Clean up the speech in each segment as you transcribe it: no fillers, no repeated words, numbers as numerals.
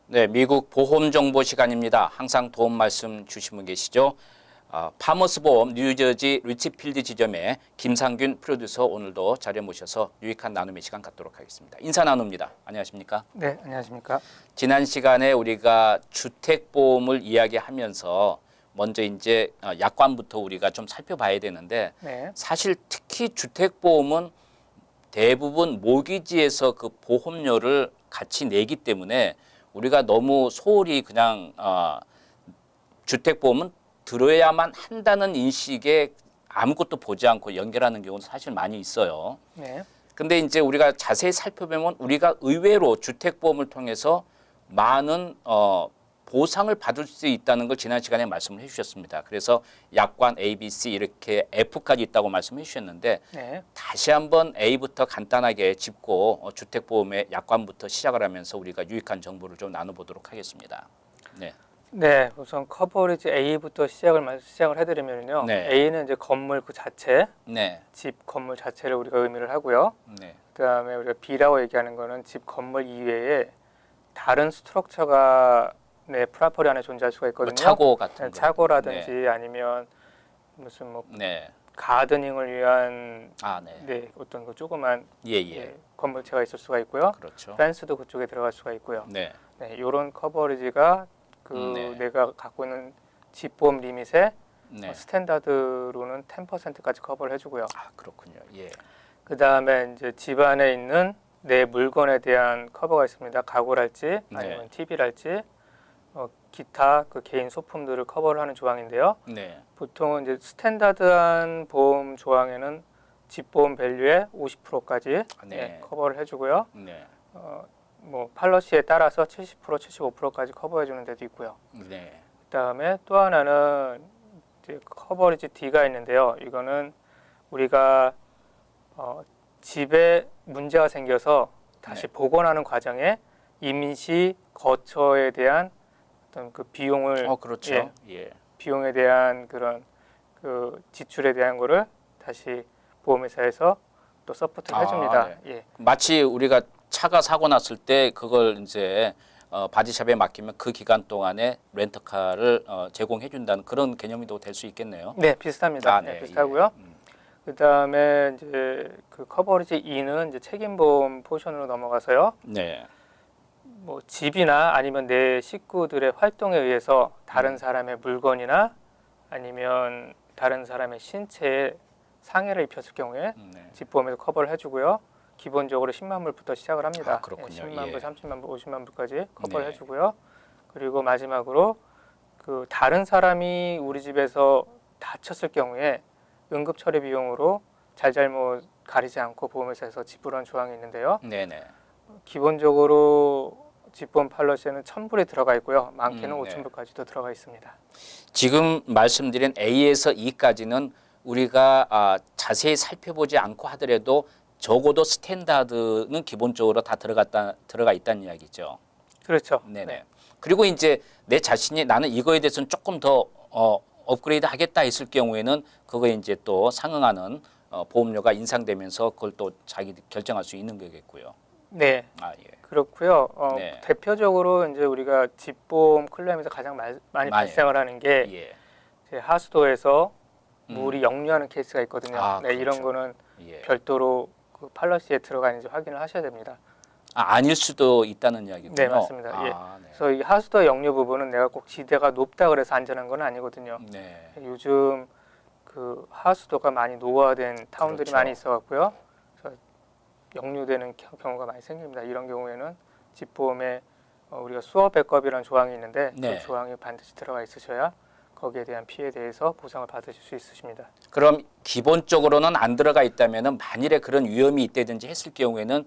네, 미국 보험 정보 시간입니다. 항상 도움 말씀 주신 분 계시죠? 파머스 보험 뉴저지 리치필드 지점의 김상균 프로듀서 오늘도 자리에 모셔서 유익한 나눔의 시간 갖도록 하겠습니다. 인사 나눕니다. 안녕하십니까? 네, 안녕하십니까? 지난 시간에 우리가 주택보험을 이야기하면서 먼저 이제 약관부터 우리가 좀 살펴봐야 되는데 네. 사실 특히 주택보험은 대부분 모기지에서 그 보험료를 같이 내기 때문에 우리가 너무 소홀히 그냥 주택보험은 들어야만 한다는 인식에 아무것도 보지 않고 연결하는 경우는 사실 많이 있어요. 네. 근데 이제 우리가 자세히 살펴보면 우리가 의외로 주택보험을 통해서 많은 보상을 받을 수 있다는 걸 지난 시간에 말씀을 해주셨습니다. 그래서 약관 A, B, C 이렇게 F까지 있다고 말씀해 주셨는데 네. 다시 한번 A부터 간단하게 짚고 주택보험의 약관부터 시작을 하면서 우리가 유익한 정보를 좀 나눠보도록 하겠습니다. 네. 네, 우선 커버리지 A부터 시작을 해드리면요. 네. A는 이제 건물 그 자체, 네. 집 건물 자체를 우리가 의미를 하고요. 네. 그다음에 우리가 B라고 얘기하는 거는 집 건물 이외에 다른 스트럭처가 프라퍼리 안에 존재할 수가 있거든요. 뭐 차고 같은 거. 차고라든지 아니면 무슨 뭐 네. 가드닝을 위한 네. 어떤 그 조그만 예. 건물체가 있을 수가 있고요. 그렇죠. 펜스도 그쪽에 들어갈 수가 있고요. 네. 네, 이런 커버리지가 내가 갖고 있는 집보험 리밋에 스탠다드로는 10%까지 커버를 해주고요. 그렇군요. 예. 그 다음에 이제 집 안에 있는 내 물건에 대한 커버가 있습니다. 가구랄지 아니면 TV랄지 기타 그 개인 소품들을 커버를 하는 조항인데요. 네. 보통은 이제 스탠다드한 보험 조항에는 집보험 밸류의 50%까지 커버를 해주고요. 네. 뭐 팔러시에 따라서 70%, 75%까지 커버해주는 데도 있고요. 네. 그다음에 또 하나는 이제 커버리지 D가 있는데요. 이거는 우리가 집에 문제가 생겨서 다시 복원하는 과정에 임시 거처에 대한 어떤 그 비용을 그렇죠. 비용에 대한 그런 그 지출에 대한 거를 다시 보험회사에서 또 서포트를 해줍니다. 네. 마치 우리가 차가 사고 났을 때 그걸 이제 바디샵에 맡기면 그 기간 동안에 렌터카를 제공해 준다는 그런 개념이도 될 수 있겠네요. 네, 비슷합니다. 비슷하고요. 그다음에 이제 그 커버리지 E는 이제 책임보험 포션으로 넘어가서요. 네. 뭐 집이나 아니면 내 식구들의 활동에 의해서 다른 사람의 물건이나 아니면 다른 사람의 신체에 상해를 입혔을 경우에 집보험에서 커버를 해주고요. 기본적으로 10만 불부터 시작을 합니다. 그렇군요. 10만 불, 30만 불, 50만 불까지 커버를 해주고요. 그리고 마지막으로 그 다른 사람이 우리 집에서 다쳤을 경우에 응급처리 비용으로 잘잘못 가리지 않고 보험회사에서 지불하는 조항이 있는데요. 네네. 기본적으로 집보험 팔러시에는 1,000불이 들어가 있고요. 많게는 5,000불까지도 들어가 있습니다. 지금 말씀드린 A에서 E까지는 우리가 자세히 살펴보지 않고 하더라도 적어도 스탠다드는 기본적으로 다 들어가 있다는 이야기죠. 그렇죠. 네네. 그리고 이제 내 자신이 나는 이거에 대해서는 조금 더 업그레이드 하겠다 했을 경우에는 그거에 이제 또 상응하는 보험료가 인상되면서 그걸 또 자기 결정할 수 있는 거겠고요. 네. 그렇고요. 대표적으로 이제 우리가 집보험 클레임에서 가장 많이 발생을 하는 게 하수도에서 물이 역류하는 케이스가 있거든요. 그렇죠. 이런 거는 별도로 그 팔러시에 들어가 있는지 확인을 하셔야 됩니다. 아닐 수도 있다는 이야기군요. 네, 맞습니다. 그래서 이 하수도 역류 부분은 내가 꼭 지대가 높다 그래서 안전한 건 아니거든요. 요즘 그 하수도가 많이 노후화된 타운들이 많이 있어갖고요. 그래서 역류되는 경우가 많이 생깁니다. 이런 경우에는 집보험에 우리가 수어 백업이라는 조항이 있는데 그 조항이 반드시 들어가 있으셔야 거기에 대한 피해에 대해서 보상을 받으실 수 있으십니다. 그럼 기본적으로는 안 들어가 있다면은 만일에 그런 위험이 있다든지 했을 경우에는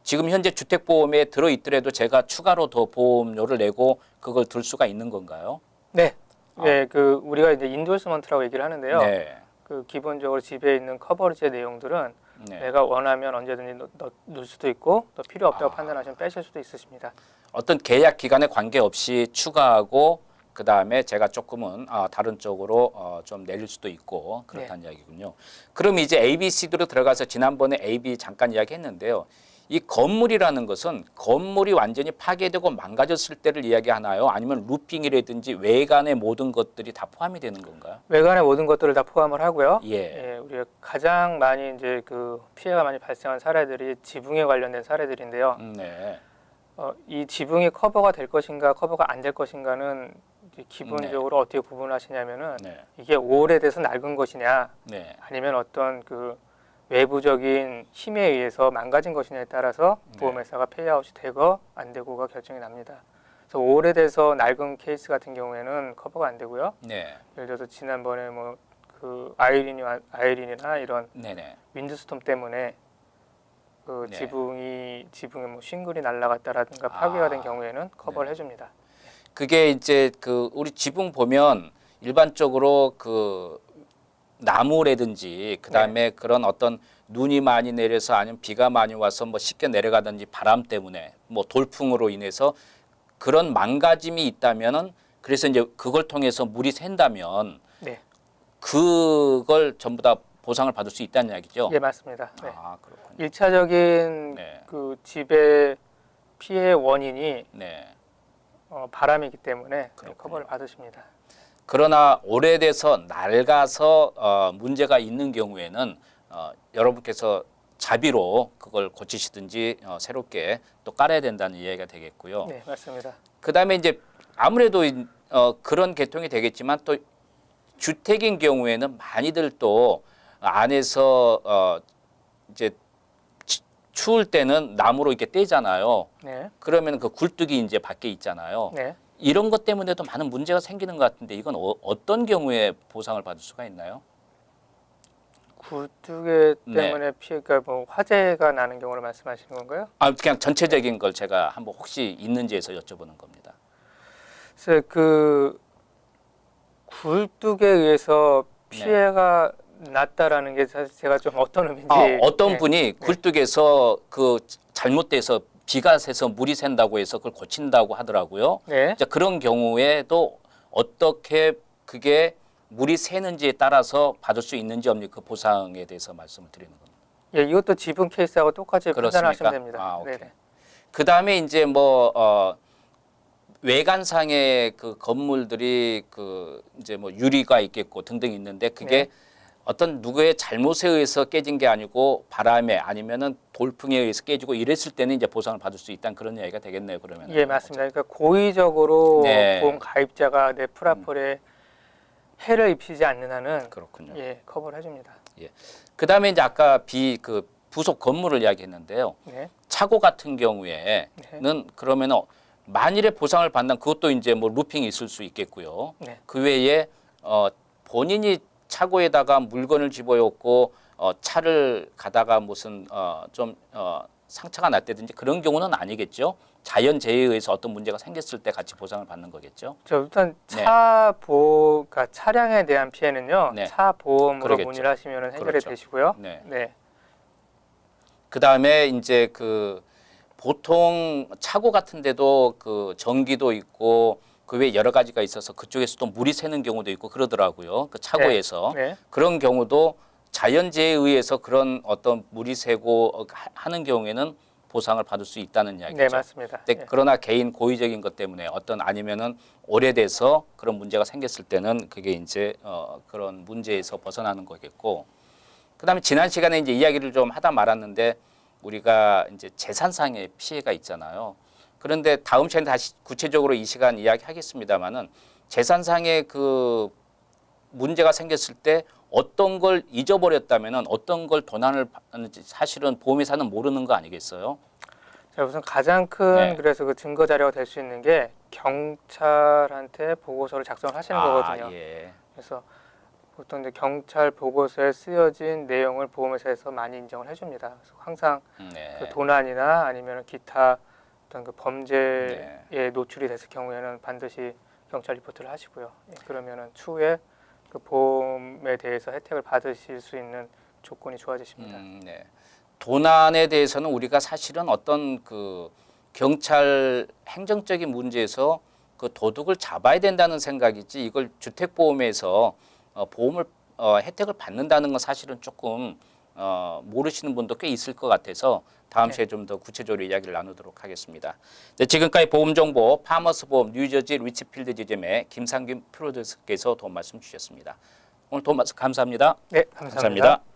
지금 현재 주택보험에 들어있더라도 제가 추가로 더 보험료를 내고 그걸 들 수가 있는 건가요? 네. 그 우리가 이제 인도스먼트라고 얘기를 하는데요. 그 기본적으로 집에 있는 커버리지의 내용들은 내가 원하면 언제든지 넣을 수도 있고 또 필요 없다고 판단하시면 빼실 수도 있으십니다. 어떤 계약 기간에 관계없이 추가하고 그 다음에 제가 조금은 다른 쪽으로 좀 내릴 수도 있고 그렇다는 이야기군요. 그럼 이제 A, B, C로 들어가서 지난번에 A, B 잠깐 이야기했는데요. 이 건물이라는 것은 건물이 완전히 파괴되고 망가졌을 때를 이야기하나요? 아니면 루핑이라든지 외관의 모든 것들이 다 포함이 되는 건가요? 외관의 모든 것들을 다 포함을 하고요. 예. 예, 우리가 가장 많이 이제 그 피해가 많이 발생한 사례들이 지붕에 관련된 사례들인데요. 네. 이 지붕이 커버가 될 것인가, 커버가 안 될 것인가는 이제 기본적으로 어떻게 구분하시냐면은 네. 이게 오래돼서 낡은 것이냐, 네. 아니면 어떤 그 외부적인 힘에 의해서 망가진 것이냐에 따라서 보험회사가 페이아웃이 되고 안 되고가 결정이 납니다. 그래서 오래돼서 낡은 케이스 같은 경우에는 커버가 안 되고요. 네. 예를 들어서 지난번에 뭐 그 아이린이나 이런 네네. 윈드스톰 때문에 그 네. 지붕에 뭐 싱글이 날아갔다라든가 파괴가 된 경우에는 커버를 해줍니다. 그게 이제 그 우리 지붕 보면 일반적으로 그 나무라든지 그다음에 그런 어떤 눈이 많이 내려서 아니면 비가 많이 와서 뭐 쉽게 내려가든지 바람 때문에 뭐 돌풍으로 인해서 그런 망가짐이 있다면은 그래서 이제 그걸 통해서 물이 샌다면 네, 그걸 전부 다 보상을 받을 수 있다는 이야기죠. 예 맞습니다. 네. 아, 그렇군요. 일차적인 네. 그 집의 피해 원인이 네. 바람이기 때문에 그렇군요. 커버를 받으십니다. 그러나 오래돼서 낡아서 문제가 있는 경우에는 여러분께서 자비로 그걸 고치시든지 새롭게 또 깔아야 된다는 이야기가 되겠고요. 네, 맞습니다. 그다음에 이제 아무래도 그런 계통이 되겠지만 또 주택인 경우에는 많이들 또 안에서 이제 추울 때는 나무로 이렇게 떼잖아요. 네, 그러면 그 굴뚝이 이제 밖에 있잖아요. 네. 이런 것 때문에도 많은 문제가 생기는 것 같은데 이건 어떤 경우에 보상을 받을 수가 있나요? 굴뚝에 네. 때문에 피해가 뭐 화재가 나는 경우를 말씀하시는 건가요? 아, 그냥 전체적인 걸 제가 한번 혹시 있는지에서 여쭤보는 겁니다. 그래서 그 굴뚝에 의해서 피해가 났다라는 게 사실 제가 좀 어떤 의미인지 어떤 네. 분이 굴뚝에서 그 잘못돼서 비가 새서 물이 샌다고 해서 그걸 고친다고 하더라고요. 네. 자, 그런 경우에도 어떻게 그게 물이 새는지에 따라서 받을 수 있는지 없는지 그 보상에 대해서 말씀을 드리는 겁니다. 예, 이것도 지분 케이스하고 똑같이 그렇습니까? 판단하시면 됩니다. 아, 오케이. 네네. 그 다음에 이제 뭐 외관상의 그 건물들이 그 이제 뭐 유리가 있겠고 등등 있는데 그게 네. 어떤 누구의 잘못에 의해서 깨진 게 아니고 바람에 아니면은 돌풍에 의해서 깨지고 이랬을 때는 이제 보상을 받을 수 있다는 그런 이야기가 되겠네요. 그러면 예, 맞습니다. 그러니까 고의적으로 네. 보험 가입자가 내 프라폴에 해를 입히지 않는 한은 그렇군요. 예, 커버를 해줍니다. 그 다음에 이제 아까 그 부속 건물을 이야기했는데요. 네. 차고 같은 경우에는 그러면은 만일에 보상을 받는 그것도 이제 뭐 루핑이 있을 수 있겠고요. 네. 그 외에 본인이 차고에다가 물건을 집어였고 차를 가다가 무슨 좀 상처가 났다든지 그런 경우는 아니겠죠. 자연재해에 의해서 어떤 문제가 생겼을 때 같이 보상을 받는 거겠죠. 일단 네. 그러니까 차량에 대한 피해는요. 네. 차 보험으로 그러겠죠. 문의를 하시면 해결이 그렇죠. 되시고요. 네. 네. 그 다음에 이제 그 보통 차고 같은데도 그 전기도 있고 그 외에 여러 가지가 있어서 그쪽에서 또 물이 새는 경우도 있고 그러더라고요. 그 차고에서 네. 그런 경우도 자연재해에 의해서 그런 어떤 물이 새고 하는 경우에는 보상을 받을 수 있다는 이야기죠. 네, 맞습니다. 근데 예. 그러나 개인 고의적인 것 때문에 어떤 아니면은 오래돼서 그런 문제가 생겼을 때는 그게 이제 그런 문제에서 벗어나는 거겠고, 그다음에 지난 시간에 이제 이야기를 좀 하다 말았는데 우리가 이제 재산상의 피해가 있잖아요. 그런데 다음 시간에 다시 구체적으로 이 시간 이야기하겠습니다만은 재산상의 그 문제가 생겼을 때 어떤 걸 잊어버렸다면은 어떤 걸 도난을 받는지 사실은 보험회사는 모르는 거 아니겠어요? 자, 우선 가장 큰 네. 그래서 그 증거 자료가 될 수 있는 게 경찰한테 보고서를 작성을 하시는 거거든요. 예. 그래서 보통 이제 경찰 보고서에 쓰여진 내용을 보험회사에서 많이 인정을 해줍니다. 그래서 항상 네. 그 도난이나 아니면 기타 어떤 그 범죄에 네. 노출이 됐을 경우에는 반드시 경찰 리포트를 하시고요. 예, 그러면은 추후에 그 보험에 대해서 혜택을 받으실 수 있는 조건이 좋아지십니다. 네. 도난에 대해서는 우리가 사실은 어떤 그 경찰 행정적인 문제에서 그 도둑을 잡아야 된다는 생각이지 이걸 주택보험에서 보험을 혜택을 받는다는 건 사실은 조금 모르시는 분도 꽤 있을 것 같아서 다음 시간에 좀 더 구체적으로 이야기를 나누도록 하겠습니다. 네, 지금까지 보험정보 파머스 보험 뉴저지 리치필드 지점의 김상균 프로듀서께서 도움 말씀 주셨습니다. 오늘 도움 말씀 감사합니다. 네, 감사합니다.